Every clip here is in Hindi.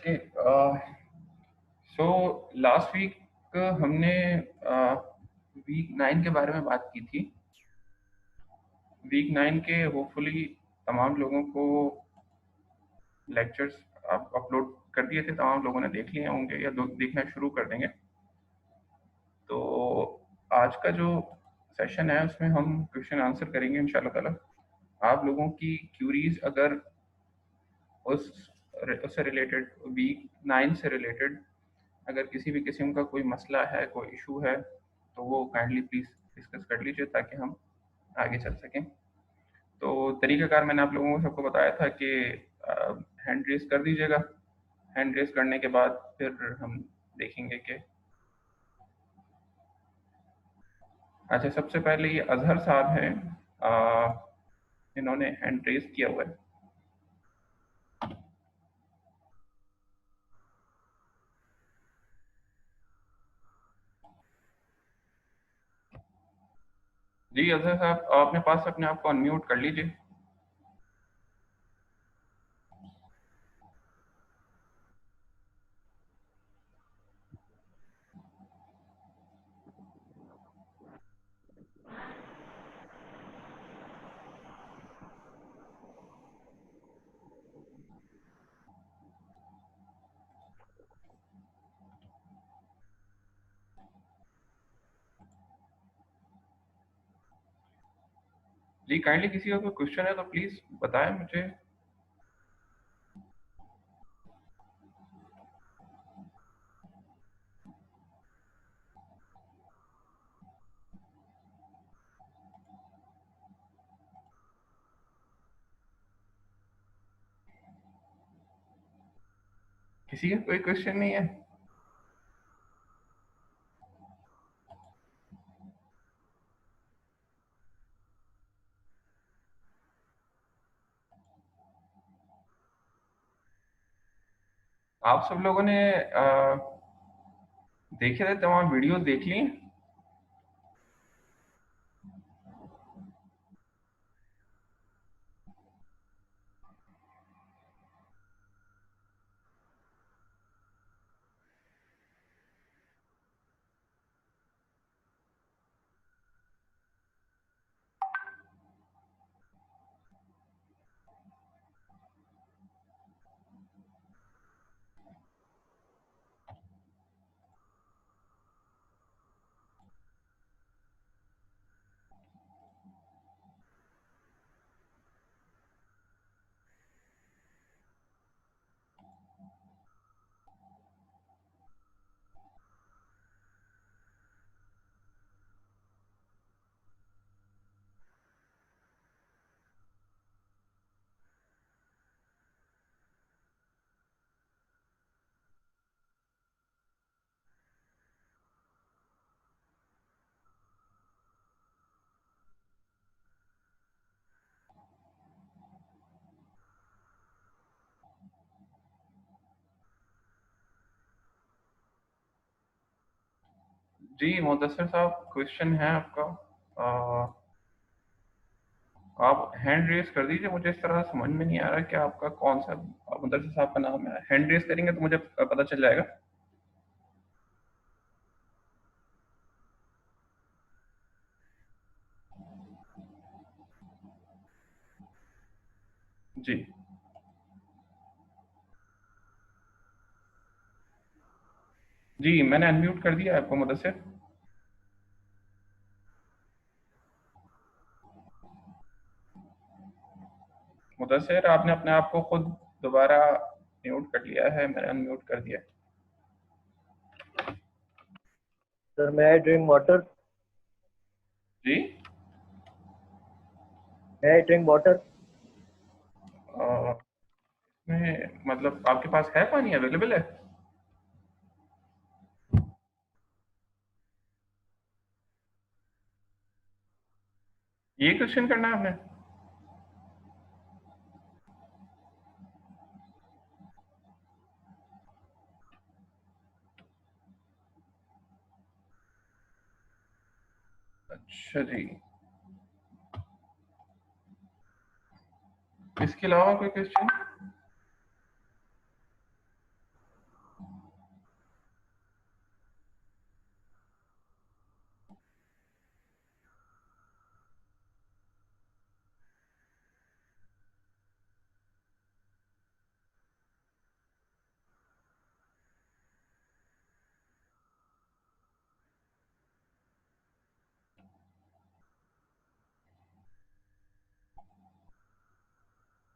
ओके, सो लास्ट वीक हमने वीक 9 के बारे में बात की थी। वीक 9 के होपफुली तमाम लोगों को लेक्चर्स अपलोड कर दिए थे, तमाम लोगों ने देख लिए होंगे या देखना शुरू कर देंगे। तो आज का जो सेशन है उसमें हम क्वेश्चन आंसर करेंगे इंशाल्लाह ताला। आप लोगों की क्यूरीज अगर उससे रिलेटेड, वीक 9 से रिलेटेड अगर किसी भी किस्म का कोई मसला है, कोई इशू है, तो वो काइंडली प्लीज़ डिस्कस कर लीजिए ताकि हम आगे चल सकें। तो तरीक़ाकार मैंने आप लोगों को सबको बताया था कि हैंड रेज़ कर दीजिएगा। हैंड रेज़ करने के बाद फिर हम देखेंगे कि अच्छा, सबसे पहले ये अज़हर साहब हैं, इन्होंने हैंड रेज़ किया हुआ है। जी अज़हर साहब, अपने पास अपने आप को अनम्यूट कर लीजिए। जी काइंडली किसी का कोई क्वेश्चन है तो प्लीज़ बताएं मुझे। किसी का कोई क्वेश्चन नहीं है? आप सब लोगों ने देखे थे तमाम वीडियो देख ली? जी मुदस्सिर साहब, क्वेश्चन है आपका। आप हैंड रेज कर दीजिए। मुझे इस तरह समझ में नहीं आ रहा कि आपका कौन सा मुदस्सिर साहब का नाम है। हैंड रेज करेंगे तो मुझे पता चल जाएगा। जी जी, मैंने अनम्यूट कर दिया आपको मुदस्सिर। मुदस्सिर, आपने अपने आप को खुद दोबारा म्यूट कर लिया है, मैंने अनम्यूट कर दिया। Sir, may I drink water? Ji May I drink water? में मतलब आपके पास है, पानी अवेलेबल है? ये क्वेश्चन करना है आपने? अच्छा जी, इसके अलावा कोई क्वेश्चन?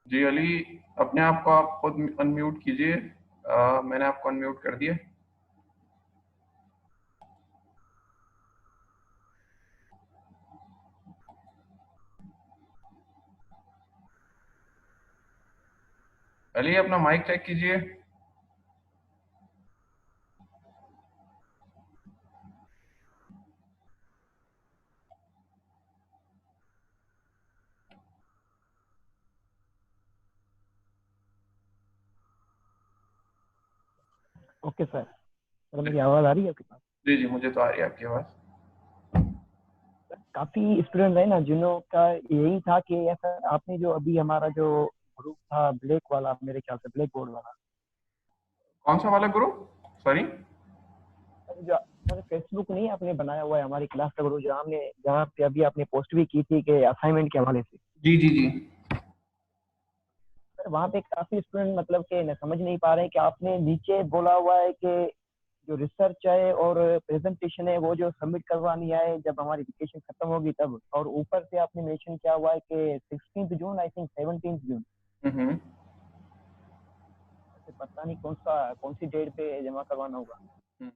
जी अली, अपने आप को आप खुद अनम्यूट कीजिए। मैंने आपको अनम्यूट कर दिया। अली अपना माइक चेक कीजिए। Okay sir. सर मेरी आवाज़ आ रही है आपके पास? जी जी, मुझे तो आ रही है आपकी आवाज़। काफ़ी स्टूडेंट है ना जिन्हों का यही था कि ऐसा आपने जो अभी हमारा जो ग्रुप था ब्लैक वाला, मेरे ख्याल से ब्लैक बोर्ड वाला, कौन सा वाला ग्रुप? सॉरी। जो सर फेसबुक नहीं आपने बनाया हुआ है हमारी क्लास का ग्रुप, जहाँ पे अभी आपने पोस्ट भी की थी कि असाइनमेंट के हवाले से। जी जी जी। सर वहाँ पे काफ़ी स्टूडेंट मतलब कि न समझ नहीं पा रहे हैं कि आपने नीचे बोला हुआ है कि जो रिसर्च है और प्रेजेंटेशन है वो जो सबमिट करवानी है जब हमारी वेकेशन खत्म होगी तब, और ऊपर से आपने मेंशन किया हुआ है कि 16 जून, आई थिंक 17 जून। हम्म। ऐसे पता नहीं कौन सी डेट पे जमा करवाना होगा। हम्म।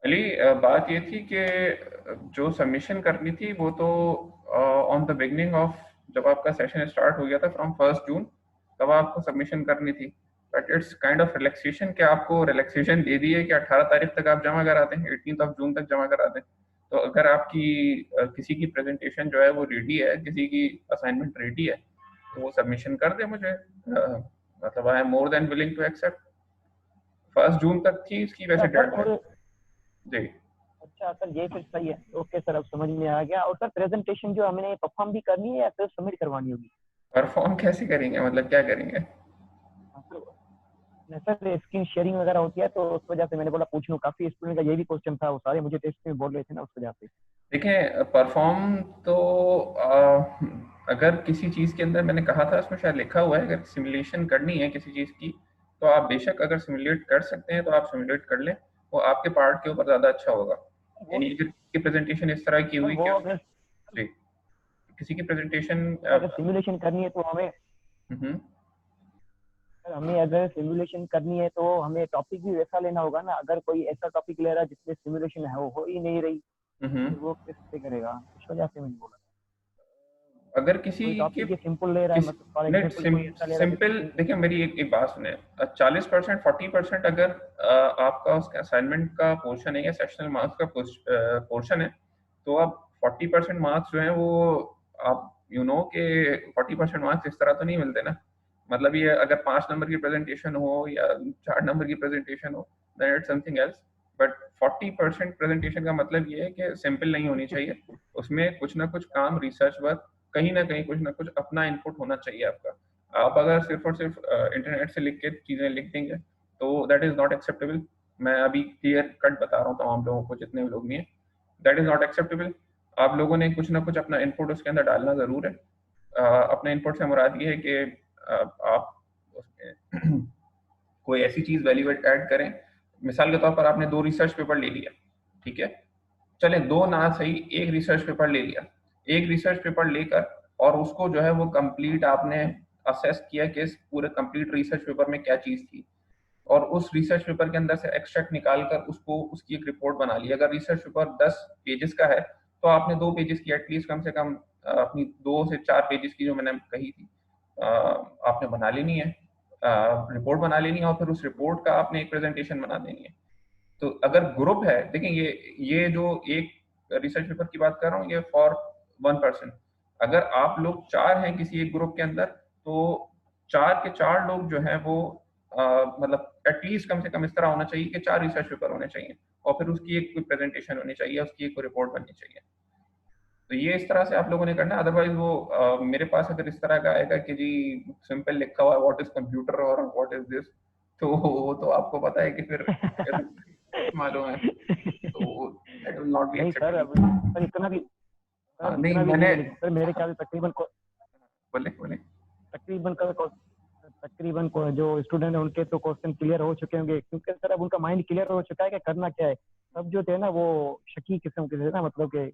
अली, बात ये थी कि जो सबमिशन करनी थी वो तो ऑन द बिगनिंग ऑफ, जब आपका सेशन स्टार्ट हो गया था फ्रॉम 1 जून, तब आपको सबमिशन करनी थी। But it's kind of relaxation कि आपको रिलैक्सेशन दे दी है कि 18 तारीख तक आप जमा करा दें, 18 जून तक जमा करा दें। तो अगर आपकी किसी की प्रेजेंटेशन जो है वो रेडी है, किसी की असाइनमेंट रेडी है, तो वो सबमिशन कर दे मुझे। मतलब I am more than willing to accept. 1 जून तक थी इसकी वैसे अच्छा सर, डेडलाइन। और जी। अच्छा सर ये फिर सही है। ओके सर, अब समझ में आ गया। और सर प्रेजेंटेशन जो हमने परफॉर्म भी करनी है या सिर्फ सबमिट करवानी होगी? परफॉर्म कैसे करेंगे, मतलब क्या करेंगे? हाँ, नहीं सर स्क्रीन शेयरिंग वगैरह होती है तो उस वजह से मैंने बोला पूछ लूँ, काफी स्टूडेंट का ये भी क्वेश्चन था, वो सारे मुझे टेस्ट में बोल रहे थे ना उस वजह से। देखें, परफॉर्म तो अगर किसी चीज़ के अंदर, मैंने कहा था उसमें शायद लिखा हुआ है, अगर सिमुलेशन करनी है किसी चीज़ की, तो आप बेशक अगर सिमुलेट कर सकते हैं तो आप सिमुलेट कर लें। वो आपके पार्ट के ऊपर ज़्यादा अच्छा होगा। वो यानी अगर की प्रेजेंटेशन इस तरह की सर हुई वो कि अगर जी, किसी की प्रेजेंटेशन। सर अगर सिमुलेशन करनी है तो हमें हम्म। सर हमें अगर सिमुलेशन करनी है तो हमें टॉपिक भी वैसा लेना होगा ना। अगर कोई ऐसा टॉपिक ले रहा है जिसमें सिमुलेशन है वो हो ही नहीं रही, हम्म। फिर वो किससे करेगा? इस वजह से मैंने बोला। अगर किसी कोई के टॉपिक ये सिंपल ले रहा है, किस मतलब फॉर नेट एग्जाम्पल कोई ऐसा ले रहा है सिंपल, जिसमें देखिए मेरी एक बात सुने। 40%, 40% अगर आपका उसका असाइनमेंट का पोर्शन है या सेक्शनल मार्क्स का पोर्शन है, तो आप 40% मार्क्स जो है वो, आप के 40% मार्क्स इस तरह तो नहीं मिलते ना। मतलब ये अगर 5 नंबर की प्रेजेंटेशन हो या 4 नंबर की प्रेजेंटेशन हो, then it's something else. But 40% presentation का मतलब ये है कि सिंपल नहीं होनी चाहिए। उसमें कुछ ना कुछ काम, रिसर्च वर्क, कहीं ना कहीं कुछ ना कुछ अपना इनपुट होना चाहिए आपका। आप अगर सिर्फ और सिर्फ इंटरनेट से लिख के चीज़ें लिख देंगे तो दैट इज़ नॉट एक्सेप्टेबल। मैं अभी क्लियर कट बता रहा हूँ तमाम लोगों को, जितने भी लोग नहीं है, दैट इज़ नॉट एक्सेप्टेबल। आप लोगों ने कुछ ना कुछ अपना इनपुट उसके अंदर डालना ज़रूर है। अपने इनपुट से मुराद ये है कि आप उसमें कोई ऐसी चीज़ वैल्यू ऐड करें। मिसाल के तौर पर आपने 2 रिसर्च पेपर ले लिया, ठीक है, चले दो ना सही, एक रिसर्च पेपर ले लिया। एक रिसर्च पेपर लेकर और उसको जो है वो कंप्लीट आपने असेस किया कि इस पूरे कंप्लीट रिसर्च पेपर में क्या चीज़ थी, और उस रिसर्च पेपर के अंदर से एक्सट्रैक्ट निकाल कर उसको, उसकी एक रिपोर्ट बना ली। अगर रिसर्च पेपर 10 पेजेस का है तो आपने 2 पेजेस की एटलीस्ट कम से कम अपनी 2 से 4 पेजेस की जो मैंने कही थी आपने बना लेनी है, रिपोर्ट बना लेनी है, और फिर उस रिपोर्ट का आपने एक प्रेजेंटेशन बना देनी है। तो अगर ग्रुप है, देखें ये जो एक रिसर्च पेपर की बात कर रहा हूँ ये फॉर 1 पर्सन। अगर आप लोग 4 हैं किसी एक ग्रुप के अंदर, तो 4 के 4 लोग जो हैं वो मतलब एटलीस्ट कम से कम इस तरह होना चाहिए कि 4 रिसर्च पेपर होने चाहिए, और फिर उसकी एक कोई प्रेजेंटेशन होनी चाहिए, उसकी एक कोई रिपोर्ट बननी चाहिए। तो ये इस तरह से आप लोगों ने करना है। अदरवाइज वो मेरे पास अगर इस तरह का आएगा कि जी सिंपल लिखा हुआ है व्हाट इज कंप्यूटर और व्हाट इज दिस, तो वो तो आपको पता है कि फिर मालूम है, तो दैट विल नॉट बी नहीं सर, अब एक्सेप्टेबल। सर इतना भी हाँ सर नहीं, इतना भी नहीं मैंने, है, लेकिन सर मेरे ख्याल से बोले बोले। तकरीबन जो स्टूडेंट है उनके तो क्वेश्चन क्लियर हो चुके होंगे, क्योंकि सर अब उनका माइंड क्लियर हो चुका है कि करना क्या है। सब जो थे ना वो शकी किस्म के थे ना, मतलब के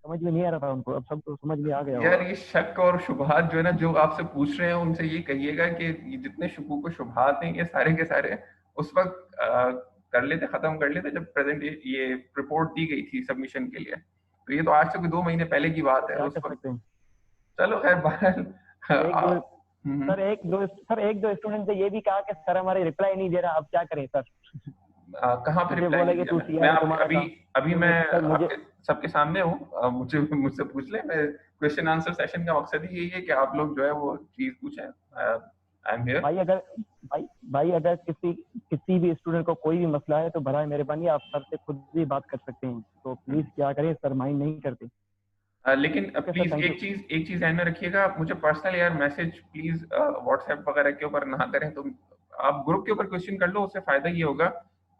समझ में नहीं आ रहा था उनको, अब सब तो समझ में आ गया यार होगा। ये शक और शुबहात जो है ना, जो आपसे पूछ रहे हैं उनसे ये कहिएगा कि ये जितने शुकूक और शुबहात हैं ये सारे के सारे उस वक्त कर लेते, खत्म कर लेते जब प्रेजेंट ये रिपोर्ट दी गई थी सबमिशन के लिए। तो ये तो आज से कोई 2 महीने पहले की तो बात है क्या उस कर वक्त। सकते हैं? चलो खैर बहरहाल एक दो आप सर एक दो स्टूडेंट ने ये भी कहा कि सर हमारे रिप्लाई नहीं दे रहा, अब क्या करें सर? कहाँ पे मुझे रिप्लाई बोले नहीं कि दिया? तू मैं सीआर है, आप तुम्हारा अभी काम। अभी मुझे मैं सर मुझे आपके सबके सामने हूँ, मुझे मुझसे पूछ ले। मैं क्वेश्चन आंसर सेशन का मकसद ही यही है कि आप लोग जो है वो चीज पूछें। I am here. भाई अगर भाई भाई अगर किसी किसी भी स्टूडेंट को कोई भी मसला है तो बराए मेहरबानी आप सर से खुद भी बात कर सकते हैं, तो प्लीज क्या करें सर, माइंड नहीं करते। लेकिन okay sir, please thank you. एक चीज ध्यान में रखिएगा, आप मुझे पर्सनल यार मैसेज प्लीज व्हाट्सएप वगैरह के ऊपर ना करें। तो आप ग्रुप के ऊपर क्वेश्चन कर लो, उससे फायदा ये होगा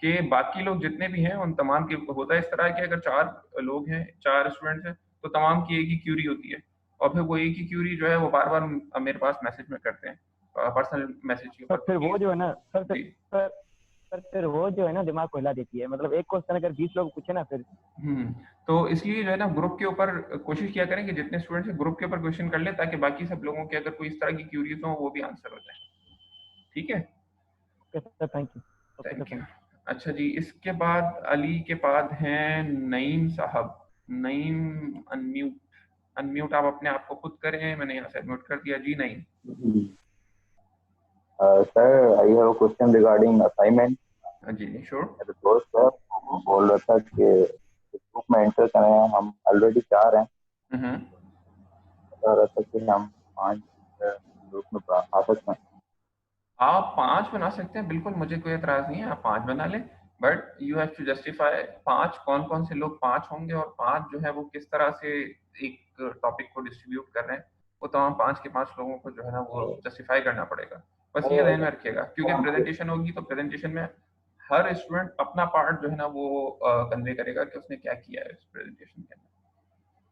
कि बाकी लोग जितने भी हैं उन तमाम की होता है इस तरह कि अगर 4 लोग हैं, 4 स्टूडेंट्स हैं, तो तमाम की एक ही क्यूरी होती है, और फिर वो एक ही क्यूरी जो है वो बार बार मेरे पास मैसेज में करते हैं, पर्सनल मैसेज के सर ऊपर। तो फिर वो प्लीज जो है ना जी। सर सर फिर वो जो है ना दिमाग को हिला देती है, मतलब एक क्वेश्चन अगर 20 लोग पूछे ना फिर। हम्म। तो इसलिए जो है ना ग्रुप के ऊपर कोशिश किया करें कि जितने स्टूडेंट्स हैं ग्रुप के ऊपर क्वेश्चन कर लें, ताकि बाकी सब लोगों के अगर कोई इस तरह की क्यूरीज हो वो भी आंसर हो जाए। ठीक है। Okay sir, thank you. Okay sir, thank you. Thank अच्छा जी, इसके बाद अली के बाद हैं नईम साहब। नईम, अनम्यूट। अनम्यूट आप अपने आप को खुद करें, मैंने यहाँ से अनम्यूट कर दिया जी। नहीं। Sir, I have a question regarding assignment. जी श्योर। मेरे दोस्त है वो बोल रहा था कि ग्रुप में एंटर करें, हम ऑलरेडी 4 हैं। हम्म। बता रहा था कि हम 5 ग्रुप में आ सकते हैं। आप 5 बना सकते हैं, बिल्कुल मुझे कोई एतराज नहीं है, आप 5 बना लें। But you have to justify 5 कौन कौन से लोग 5 होंगे, और 5 जो है वो किस तरह से एक टॉपिक को डिस्ट्रीब्यूट कर रहे हैं। वो तमाम 5 के 5 लोगों को जो है ना वो जस्टिफाई करना पड़ेगा। बस ये ध्यान में रखिएगा, क्योंकि प्रेजेंटेशन होगी तो प्रेजेंटेशन में हर स्टूडेंट अपना पार्ट जो है ना वो कन्वे करेगा कि उसने क्या किया है इस प्रेजेंटेशन के अंदर।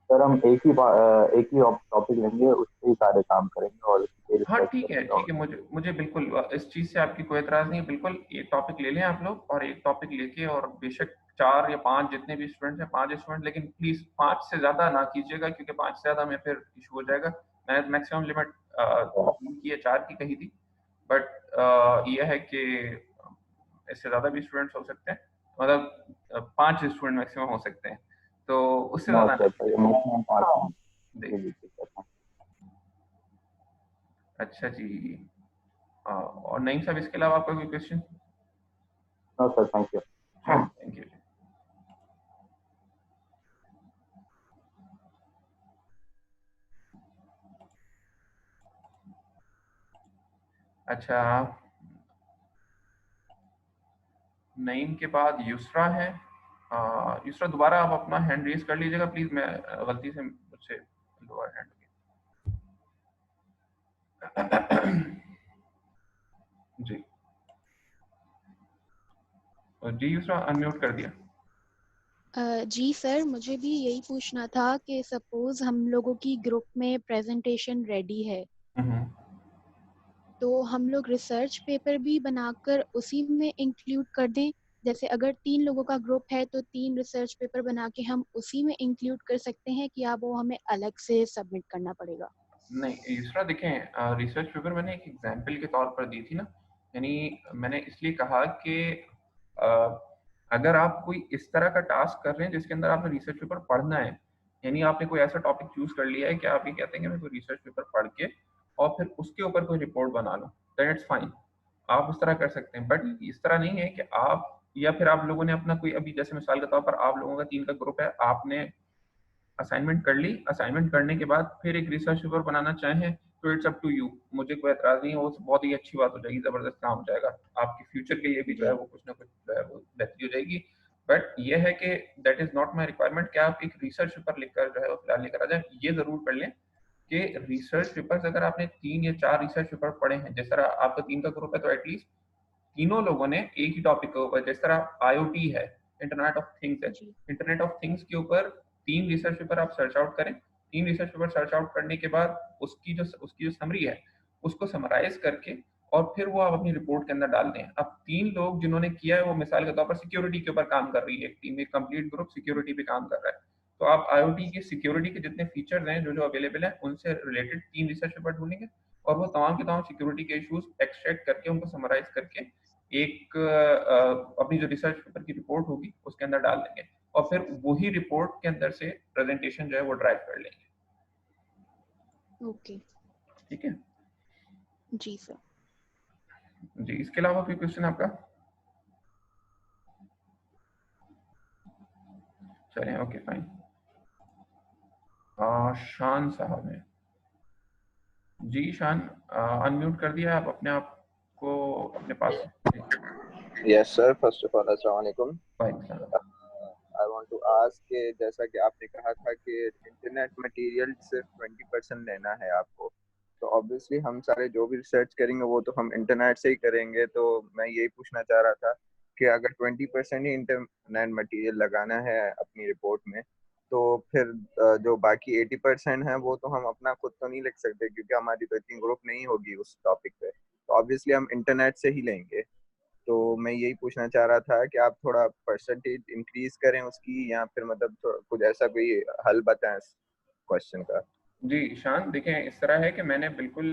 सर हम एक ही टॉपिक लेंगे, उस पर ही सारे काम करेंगे और उसी पे हाँ रिसर्च ठीक है करेंगे। ठीक है, मुझे मुझे बिल्कुल इस चीज़ से आपकी कोई एतराज़ नहीं है। बिल्कुल एक टॉपिक ले लें आप लोग, और एक टॉपिक लेके, और बेशक 4 या 5 जितने भी स्टूडेंट्स हैं 5 स्टूडेंट, लेकिन प्लीज़ 5 से ज़्यादा ना कीजिएगा, क्योंकि 5 से ज़्यादा में फिर इशू हो जाएगा। मैंने मैक्सिमम लिमिट 3 की या 4 की कही थी, बट यह है कि इससे ज़्यादा भी स्टूडेंट्स हो सकते हैं, मतलब 5 स्टूडेंट मैक्सिमम हो सकते हैं, तो उससे नो ज़्यादा ना सर, तो ये कीजिएगा। मैक्सिमम 5 जी। जी जी ठीक है। अच्छा जी। और नईम साहब, इसके अलावा आपका कोई question? No sir, thank you. Thank you. अच्छा, नईम के बाद युसरा है। युसरा दोबारा आप अपना हैंड रेज कर लीजिएगा प्लीज, मैं गलती से मुझसे दोबारा हैंड जी। जी युसरा, अनम्यूट कर दिया। जी सर, मुझे भी यही पूछना था कि सपोज हम लोगों की ग्रुप में प्रेजेंटेशन रेडी है, हम्म। तो हम लोग रिसर्च पेपर भी बनाकर उसी में इंक्लूड कर दें। जैसे अगर 3 लोगों का ग्रुप है तो 3 रिसर्च पेपर बना के हम उसी में इंक्लूड कर सकते हैं, कि वो हमें अलग से सबमिट करना पड़ेगा? नहीं युसरा, देखें रिसर्च पेपर मैंने एक एग्जाम्पल के तौर पर दी थी ना, यानी मैंने इसलिए कहा कि अ, अगर आप कोई इस तरह का टास्क कर रहे हैं जिसके अंदर आपने रिसर्च पेपर पढ़ना है, यानी आपने कोई ऐसा टॉपिक चूज कर लिया है कि आप ये कहते हैं कि मैं कोई रिसर्च पेपर पढ़ के और फिर उसके ऊपर कोई रिपोर्ट बना लूँ, दैट इट्स फाइन। आप उस तरह कर सकते हैं, बट इस तरह नहीं है कि आप, या फिर आप लोगों ने अपना कोई, अभी जैसे मिसाल के तौर पर आप लोगों का 3 का ग्रुप है, आपने असाइनमेंट कर ली, असाइनमेंट करने के बाद फिर एक रिसर्च पेपर बनाना चाहें तो इट्स अप टू यू, मुझे कोई एतराज नहीं है, वो बहुत ही अच्छी बात हो जाएगी, जबरदस्त काम हो जाएगा, आपके फ्यूचर के लिए भी जो है जी वो कुछ ना कुछ जो है वो बेहतरी हो जाएगी। बट ये है कि that is not my requirement कि आप एक रिसर्च पेपर लिखकर जो है वो फिलहाल लेकर आ जाए। ये जरूर कर लें कि रिसर्च पेपर्स अगर आपने 3 या 4 रिसर्च पेपर पढ़े हैं, जिस तरह आपका 3 का ग्रुप है, तो एटलीस्ट तीनों लोगों ने एक ही टॉपिक के ऊपर, जिस तरह आईओटी है, इंटरनेट ऑफ थिंग्स है, जी इंटरनेट ऑफ थिंग्स के ऊपर 3 रिसर्च पेपर आप सर्च आउट करें। 3 रिसर्च पेपर सर्च आउट करने के बाद उसकी जो समरी है उसको समराइज करके और फिर वो आप अपनी रिपोर्ट के अंदर डाल दें। अब 3 लोग जिन्होंने किया है वो मिसाल के तौर पर सिक्योरिटी के ऊपर काम कर रही है, एक टीम, एक कंप्लीट ग्रुप सिक्योरिटी पे काम कर रहा है, तो आप IoT की सिक्योरिटी के जितने फीचर्स हैं जो जो अवेलेबल हैं उनसे रिलेटेड 3 रिसर्च पेपर ढूंढेंगे और वो तमाम के तमाम सिक्योरिटी के इश्यूज एक्सट्रैक्ट करके उनको समराइज करके एक अपनी जो रिसर्च पेपर की रिपोर्ट होगी उसके अंदर डाल देंगे और फिर वही रिपोर्ट के अंदर से प्रेजेंटेशन जो है वो ड्राइव कर लेंगे। ओके ठीक है जी सर। जी, इसके अलावा कोई क्वेश्चन आपका? चलें, ओके फाइन। शान साहब हैं जी। शान, अनम्यूट कर दिया आप अपने आप को अपने पास। Yes sir, first of all अस्सलाम वालेकुम। वालेकुम। आई वांट टू आस्क कि जैसा कि आपने कहा था कि इंटरनेट मटेरियल सिर्फ 20% लेना है आपको, तो ऑब्वियसली हम सारे जो भी रिसर्च करेंगे वो तो हम इंटरनेट से ही करेंगे। तो मैं यही पूछना चाह रहा था कि अगर 20% ही इंटरनेट मटेरियल लगाना है अपनी रिपोर्ट में, तो फिर जो बाकी 80% है वो तो हम अपना खुद तो नहीं लिख सकते, क्योंकि हमारी तो इतनी ग्रुप नहीं होगी उस टॉपिक पे। तो ऑब्वियसली हम इंटरनेट से ही लेंगे। तो मैं यही पूछना चाह रहा था कि आप थोड़ा परसेंटेज इंक्रीज करें उसकी, या फिर मतलब कुछ ऐसा कोई हल बताएं क्वेश्चन का। जी शान, देखें इस तरह है कि मैंने बिल्कुल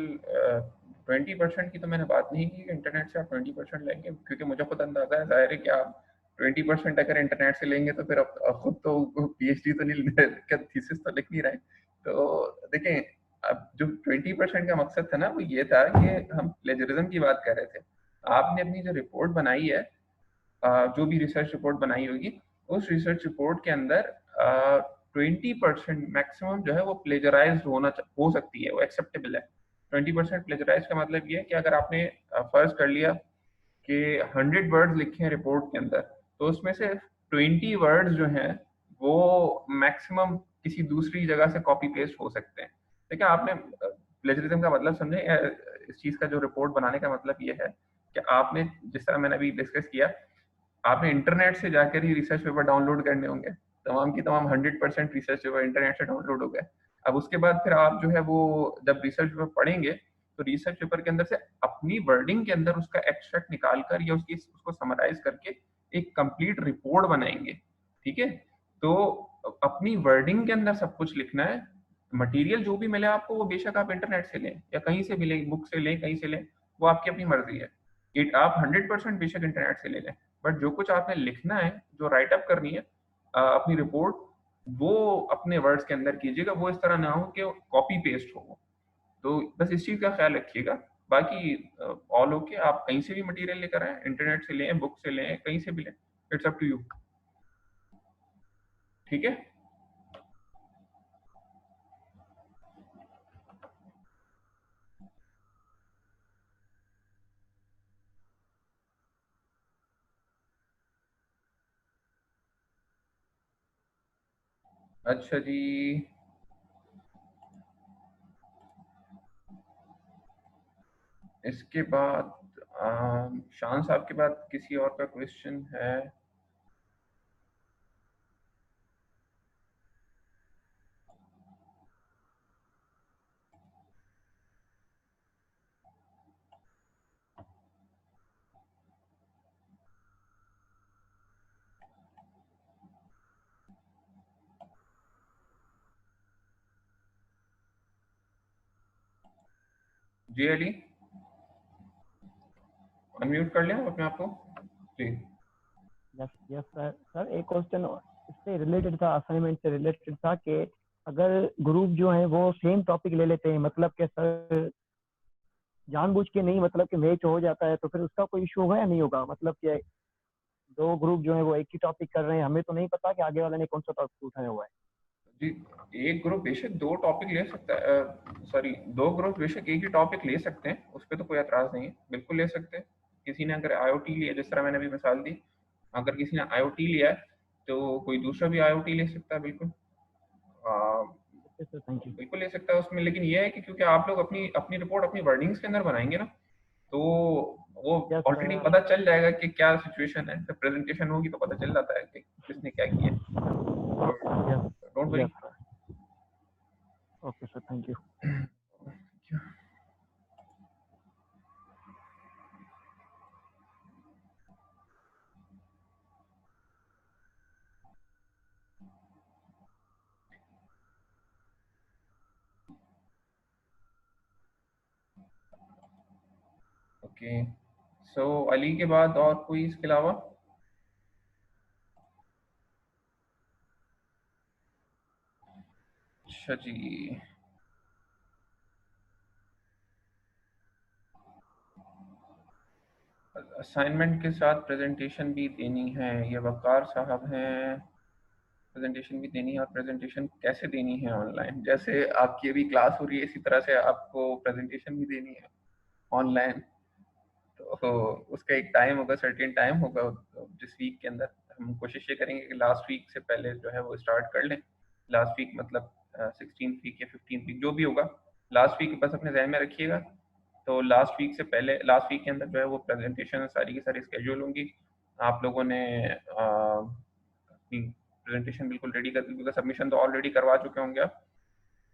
20% की तो मैंने बात नहीं की कि इंटरनेट से आप 20% लेंगे, क्योंकि मुझे खुद अंदाजा है, जाहिर है कि आप 20% अगर इंटरनेट से लेंगे तो फिर आप खुद तो PhD तो नहीं क्या थीसिस तो लिख नहीं रहे। तो देखें, अब जो 20% का मकसद था ना वो ये था कि हम प्लेजरिज्म की बात कर रहे थे। आपने अपनी जो रिपोर्ट बनाई है, जो भी रिसर्च रिपोर्ट बनाई होगी, उस रिसर्च रिपोर्ट के अंदर 20% मैक्सिमम जो है वो प्लेजराइज हो सकती है, वो एक्सेप्टेबल है। 20% प्लेजराइज का मतलब ये है कि अगर आपने फर्ज कर लिया कि 100 वर्ड्स लिखे हैं रिपोर्ट के अंदर, तो उसमें से 20 वर्ड्स जो हैं वो मैक्सिमम किसी दूसरी जगह से कॉपी पेस्ट हो सकते हैं। देखिए, आपने प्लेजरिज्म का मतलब समझे। इस चीज़ का जो रिपोर्ट बनाने का मतलब ये है कि आपने, जिस तरह मैंने अभी डिस्कस किया, आपने इंटरनेट से जाकर ही रिसर्च पेपर डाउनलोड करने होंगे। तमाम की तमाम 100% रिसर्च पेपर इंटरनेट से डाउनलोड हो गए। अब उसके बाद फिर आप जो है वो जब रिसर्च पेपर पढ़ेंगे तो रिसर्च पेपर के अंदर से अपनी वर्डिंग के अंदर उसका एक्सट्रैक्ट निकाल कर या उसको समराइज करके एक कंप्लीट रिपोर्ट बनाएंगे। ठीक है, तो अपनी वर्डिंग के अंदर सब कुछ लिखना है। मटेरियल जो भी मिले आपको वो बेशक आप इंटरनेट से लें या कहीं से भी लें, बुक से लें, कहीं से लें, वो आपकी अपनी मर्जी है। आप 100% बेशक इंटरनेट से ले लें, बट जो कुछ आपने लिखना है, जो राइट अप करनी है अपनी रिपोर्ट, वो अपने वर्ड्स के अंदर कीजिएगा। वो इस तरह ना हो कि कॉपी पेस्ट हो वो। तो बस इस चीज़ का ख्याल रखिएगा। बाकी ऑल ओके, आप कहीं से भी मटेरियल लेकर आएं, इंटरनेट से लें, बुक से लें, कहीं से भी लें, इट्स अप टू यू। ठीक है। अच्छा जी, इसके बाद शान साहब के बाद किसी और का क्वेश्चन है? जी अली, अनम्यूट कर लें अपने आप को। जी यस यस सर। सर एक क्वेश्चन इससे रिलेटेड था, असाइनमेंट से रिलेटेड था कि अगर ग्रुप जो है वो सेम टॉपिक ले लेते हैं, मतलब कि सर जानबूझ के नहीं, मतलब कि मैच हो जाता है, तो फिर उसका कोई इशू होगा या नहीं होगा? मतलब कि दो ग्रुप जो है वो एक ही टॉपिक कर रहे हैं, हमें तो नहीं पता कि आगे वाले ने कौन सा टॉपिक उठाया हुआ है। जी, एक ग्रुप बेशक दो टॉपिक ले सकता है, सॉरी, दो ग्रुप बेशक एक ही टॉपिक ले सकते हैं, उस पर तो कोई एतराज़ नहीं है, बिल्कुल ले सकते हैं। किसी ने अगर IoT लिया, जिस तरह मैंने अभी मिसाल दी, अगर किसी ने IoT लिया है तो कोई दूसरा भी IoT ले सकता है, बिल्कुल। Okay sir, thank you. बिल्कुल ले सकता है उसमें, लेकिन ये है कि क्योंकि आप लोग अपनी अपनी रिपोर्ट अपनी वर्डिंग्स के अंदर बनाएंगे ना, तो वो यस ऑलरेडी सर। पता चल जाएगा कि क्या सिचुएशन है। जब प्रेजेंटेशन होगी तो पता चल जाता है कि किसने क्या किया है। Yes don't worry. Yes sir. Okay sir, thank you. Okay, so Ali के बाद और कोई इसके अलावा? अच्छा जी, असाइनमेंट के साथ प्रेजेंटेशन भी देनी है, ये वकार साहब हैं। प्रेजेंटेशन भी देनी है, और प्रेजेंटेशन कैसे देनी है? ऑनलाइन, जैसे आपकी अभी क्लास हो रही है इसी तरह से आपको प्रेजेंटेशन भी देनी है ऑनलाइन। तो उसका एक टाइम होगा, सर्टेन टाइम होगा, जिस वीक के अंदर हम कोशिश ये करेंगे कि लास्ट वीक से पहले जो है वो स्टार्ट कर लें। लास्ट वीक मतलब 16 वीक या 15 वीक जो भी होगा, लास्ट वीक बस अपने जहन में रखिएगा। तो लास्ट वीक से पहले, लास्ट वीक के अंदर जो है वो प्रेजेंटेशन सारी की सारी स्केड्यूल होंगी। आप लोगों ने अपनी प्रेजेंटेशन बिल्कुल रेडी कर दी, क्योंकि सबमिशन तो ऑलरेडी करवा चुके होंगे आप।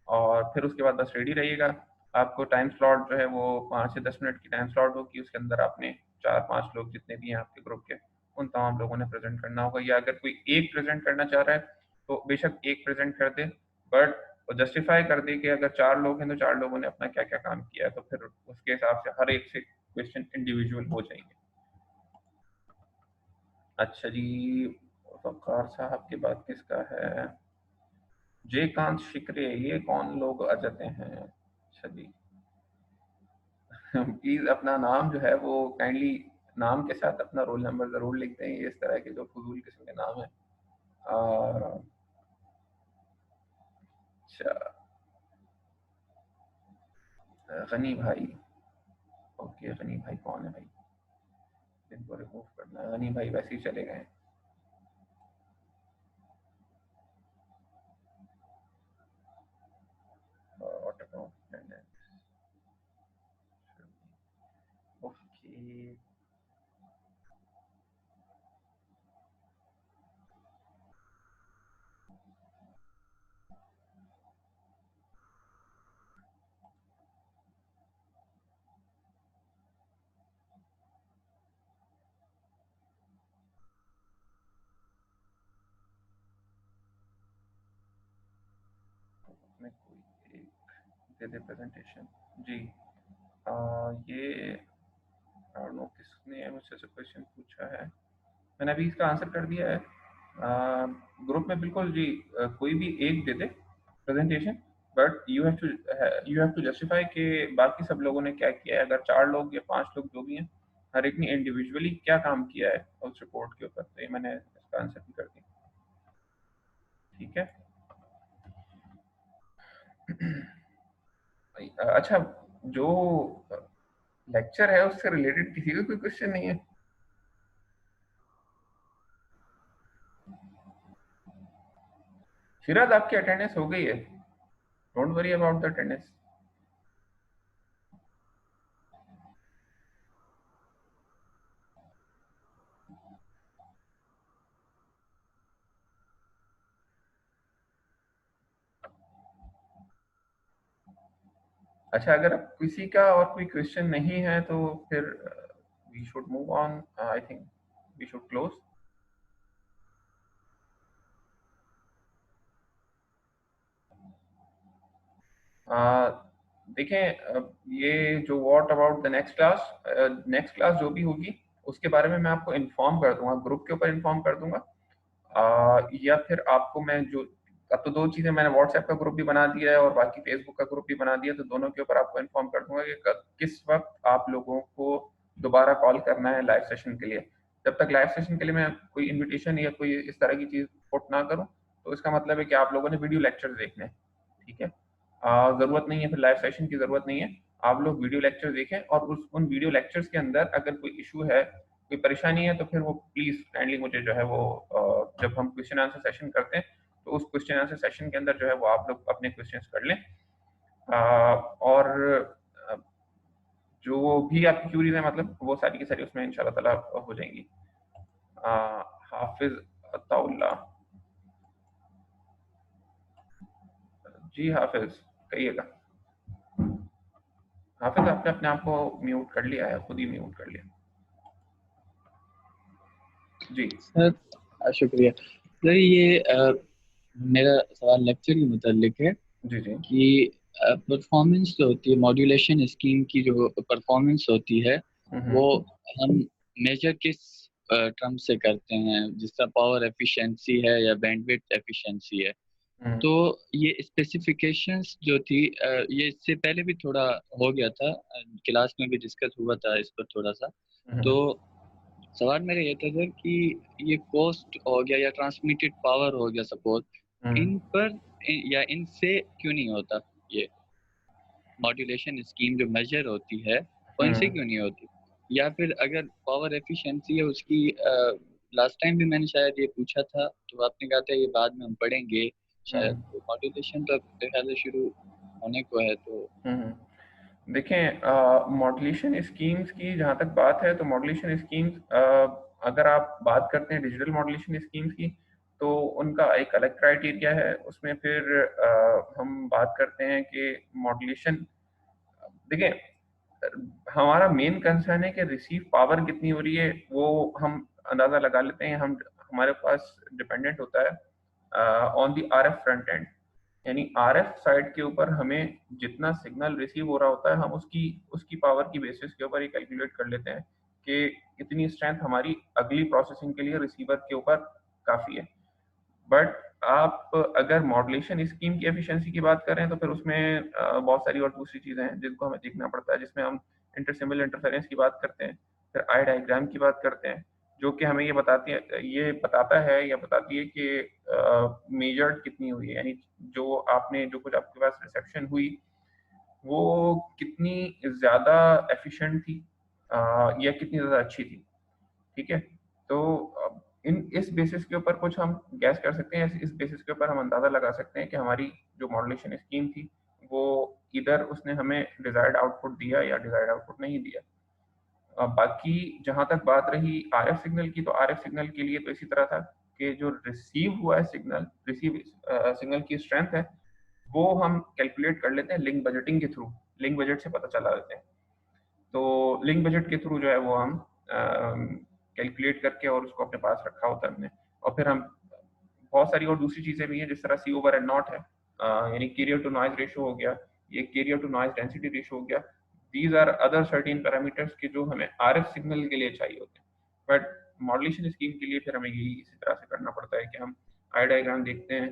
और फिर उसके बाद बस रेडी रहिएगा। आपको टाइम स्लॉट जो है वो 5 से 10 मिनट की टाइम स्लॉट होगी, उसके अंदर आपने 4-5 लोग जितने भी हैं आपके ग्रुप के, उन तमाम लोगों ने प्रेजेंट करना होगा। या अगर कोई एक प्रेजेंट करना चाह रहा है तो बेशक एक प्रेजेंट कर दे, बट जस्टिफाई कर दे कि अगर 4 लोग हैं तो 4 लोगों ने अपना क्या क्या काम किया है, तो फिर उसके हिसाब से हर एक से क्वेश्चन इंडिविजुअल हो जाएंगे। अच्छा जी, वकार साहब के बाद किसका है? जयकांत शिकरे, ये कौन लोग आ जाते हैं? अच्छा जी, प्लीज अपना नाम जो है वो काइंडली नाम के साथ अपना रोल नंबर जरूर लिख दें। ये इस तरह के जो फजूल किस्म के नाम है। अच्छा, गनी भाई, ओके, गनी भाई कौन है भाई? इनको रिमूव करना है। गनी भाई वैसे ही चले गए। ओके, में कोई एक दे दे प्रेजेंटेशन जी। ये नो किसने मुझसे से क्वेश्चन पूछा है, मैंने अभी इसका आंसर कर दिया है ग्रुप में। बिल्कुल जी, कोई भी एक दे दे presentation, but you have to justify कि बाकी सब लोगों ने क्या किया है। अगर 4 लोग या 5 लोग जो भी हैं, हर एक ने इंडिविजुअली क्या काम किया है उस रिपोर्ट के ऊपर। तो ये मैंने इसका आंसर भी कर दिया, ठीक है। अच्छा, जो लेक्चर है उससे रिलेटेड किसी का कोई क्वेश्चन नहीं है? फिराद, आपकी अटेंडेंस हो गई है, don't worry about the attendance. अच्छा, अगर अब किसी का और कोई क्वेश्चन नहीं है तो फिर we should move on. I think we should close. देखें, ये जो what about the next class जो भी होगी उसके बारे में मैं आपको इन्फॉर्म कर दूंगा, ग्रुप के ऊपर इन्फॉर्म कर दूंगा। या फिर आपको मैं जो, अब तो 2 चीज़ें मैंने व्हाट्सएप का ग्रुप भी बना दिया है और बाकी फेसबुक का ग्रुप भी बना दिया, तो दोनों के ऊपर आपको इन्फॉर्म कर दूंगा कि किस वक्त आप लोगों को दोबारा कॉल करना है लाइव सेशन के लिए। जब तक लाइव सेशन के लिए मैं कोई इन्विटेशन या कोई इस तरह की चीज़ पुट ना करूँ, तो इसका मतलब है कि आप लोगों ने वीडियो लेक्चर देखने हैं, ठीक है। ज़रूरत नहीं है फिर लाइव सेशन की, ज़रूरत नहीं है। आप लोग वीडियो लेक्चर देखें, और उन वीडियो लेक्चर्स के अंदर अगर कोई इशू है, कोई परेशानी है, तो फिर वो प्लीज़ काइंडली मुझे जो है वो जब हम क्वेश्चन आंसर सेशन करते हैं तो उस क्वेश्चन आंसर सेशन के अंदर जो है वो आप लोग अपने क्वेश्चंस कर लें। और अ, जो भी आपकी क्यूरीज है मतलब वो सारी की सारी उसमें इंशाल्लाह ताला हो जाएंगी। हाफिज अताउल्ला जी, हाफिज कहिएगा। हाफिज, आपने अपने आप को म्यूट कर लिया है, खुद ही म्यूट कर लिया जी। सर शुक्रिया सर। ये मेरा सवाल लेक्चर के मुतालिक है जी जी कि परफॉर्मेंस जो होती है, मॉड्यूलेशन स्कीम की जो परफॉर्मेंस होती है, वो हम मेजर किस टर्म से करते हैं, जिसका पावर एफिशिएंसी है या बैंडविड्थ एफिशिएंसी है। तो ये स्पेसिफिकेशंस जो थी ये इससे पहले भी थोड़ा हो गया था, क्लास में भी डिस्कस हुआ था इस पर थोड़ा सा। तो सवाल मेरा ये था सर कि ये कॉस्ट हो गया या ट्रांसमिटेड पावर हो गया सपोज, इन पर या इनसे क्यों नहीं होता, ये मॉड्यूलेशन स्कीम जो मेजर होती है वो इनसे क्यों नहीं होती? या फिर अगर पावर एफिशिएंसी है उसकी, लास्ट टाइम भी मैंने शायद ये पूछा था तो आपने कहा था ये बाद में हम पढ़ेंगे शायद, तो मॉड्यूलेशन तो अब मेरे ख्याल से शुरू होने को है। तो देखें, मॉड्यूलेशन स्कीम्स की जहाँ तक बात है तो मॉड्यूलेशन स्कीम्स, अगर आप बात करते हैं डिजिटल मॉड्यूलेशन स्कीम्स की, तो उनका एक अलग क्राइटेरिया है। उसमें फिर हम बात करते हैं कि मॉड्यूलेशन, देखिए हमारा मेन कंसर्न है कि रिसीव पावर कितनी हो रही है, वो हम अंदाज़ा लगा लेते हैं। हम हमारे पास डिपेंडेंट होता है on the RF front end, यानी आरएफ साइड के ऊपर हमें जितना सिग्नल रिसीव हो रहा होता है हम उसकी उसकी पावर की बेसिस के ऊपर ही कैलकुलेट कर लेते हैं कि इतनी स्ट्रेंथ हमारी अगली प्रोसेसिंग के लिए रिसीवर के ऊपर काफ़ी है। बट आप अगर मॉड्यूलेशन स्कीम की एफिशिएंसी की बात करें तो फिर उसमें बहुत सारी और दूसरी चीज़ें हैं जिनको हमें देखना पड़ता है, जिसमें हम इंटरसिम्बल इंटरफेरेंस की बात करते हैं, फिर आई डायग्राम की बात करते हैं, जो कि हमें ये बताता है या बताती है कि मेजर्ड कितनी हुई है, यानी जो कुछ आपके पास रिसेप्शन हुई वो कितनी ज़्यादा एफिशिएंट थी या कितनी ज़्यादा अच्छी थी। ठीक है, तो इन इस बेसिस के ऊपर कुछ हम गैस कर सकते हैं, इस बेसिस के ऊपर हम अंदाज़ा लगा सकते हैं कि हमारी जो मॉड्यूलेशन स्कीम थी वो इधर उसने हमें डिजायर्ड आउटपुट दिया या डिजायर्ड आउटपुट नहीं दिया। बाकी जहाँ तक बात रही आरएफ सिग्नल की, तो आरएफ सिग्नल के लिए तो इसी तरह था कि जो रिसीव हुआ है सिग्नल, रिसीव सिग्नल की स्ट्रेंथ है वो हम कैलकुलेट कर लेते हैं लिंक बजटिंग के थ्रू, लिंक बजट से पता चला देते हैं। तो लिंक बजट के थ्रू जो है वो हम कैलकुलेट करके और उसको अपने पास रखा होता है हमने। और फिर हम बहुत सारी और दूसरी चीज़ें भी हैं, जिस तरह सी ओवर एंड नॉट है, यानी कैरियर टू नॉइज रेशो हो गया, ये carrier to noise density ratio हो गया। These are other certain parameters के जो हमें आरएफ सिग्नल के लिए चाहिए होते हैं। बट मॉड्यूलेशन स्कीम के लिए फिर हमें यही इसी तरह से करना पड़ता है कि हम आई डायग्राम देखते हैं,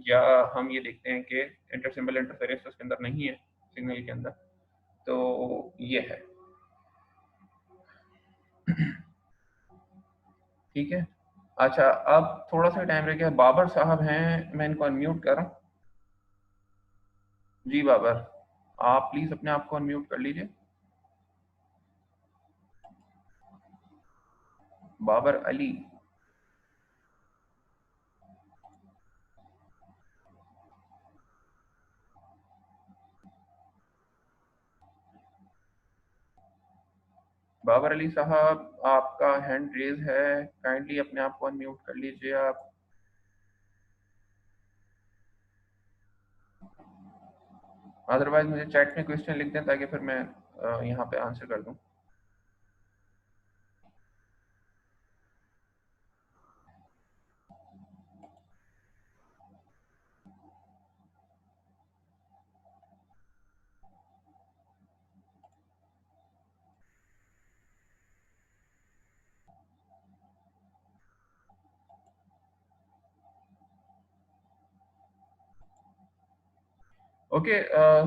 या हम ये देखते हैं कि इंटरसिम्बल इंटरफेरेंस उसके अंदर नहीं है सिग्नल के अंदर। तो ये है। ठीक है, अच्छा अब थोड़ा सा टाइम रह गया, बाबर साहब हैं, मैं इनको अनम्यूट कर रहा हूँ। जी बाबर, आप प्लीज अपने आप को अनम्यूट कर लीजिए। बाबर अली। बाबर अली साहब, आपका हैंड रेज है, काइंडली अपने आप को अनम्यूट कर लीजिए आप। अदरवाइज मुझे चैट में क्वेश्चन लिख दें ताकि फिर मैं यहाँ पे आंसर कर दूं। ओके,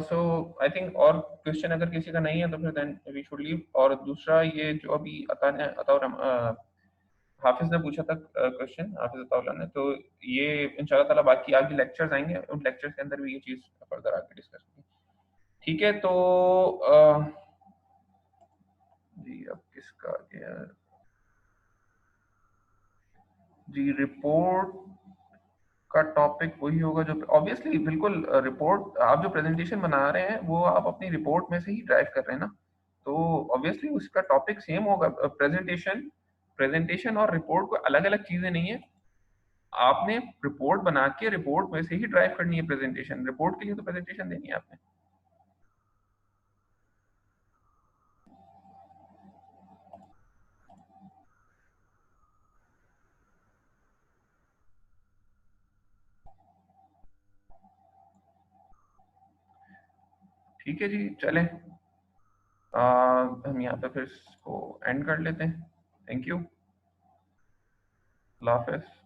सो आई थिंक और क्वेश्चन अगर किसी का नहीं है तो फिर देन वी शुड लीव। और दूसरा ये जो अभी हाफिज ने पूछा था क्वेश्चन, हाफिज अताउल्लाह ने, तो ये इंशाल्लाह ताला बाकी आगे लेक्चर्स आएंगे, उन लेक्चर्स के अंदर भी ये चीज़ फर्दर आगे डिस्कस होगी। ठीक है, तो जी अब किसका गया जी, रिपोर्ट का टॉपिक वही होगा जो ऑब्वियसली, बिल्कुल रिपोर्ट आप जो प्रेजेंटेशन बना रहे हैं वो आप अपनी रिपोर्ट में से ही ड्राइव कर रहे हैं ना, तो ऑब्वियसली उसका टॉपिक सेम होगा। प्रेजेंटेशन प्रेजेंटेशन और रिपोर्ट को अलग अलग चीजें नहीं है। आपने रिपोर्ट बना के रिपोर्ट में से ही ड्राइव करनी है प्रेजेंटेशन, रिपोर्ट के लिए तो प्रेजेंटेशन देनी है आपने। ठीक है जी, चलें। हम यहाँ पे फिर इसको एंड कर लेते हैं। थैंक यू, अल्लाह हाफ़िज़।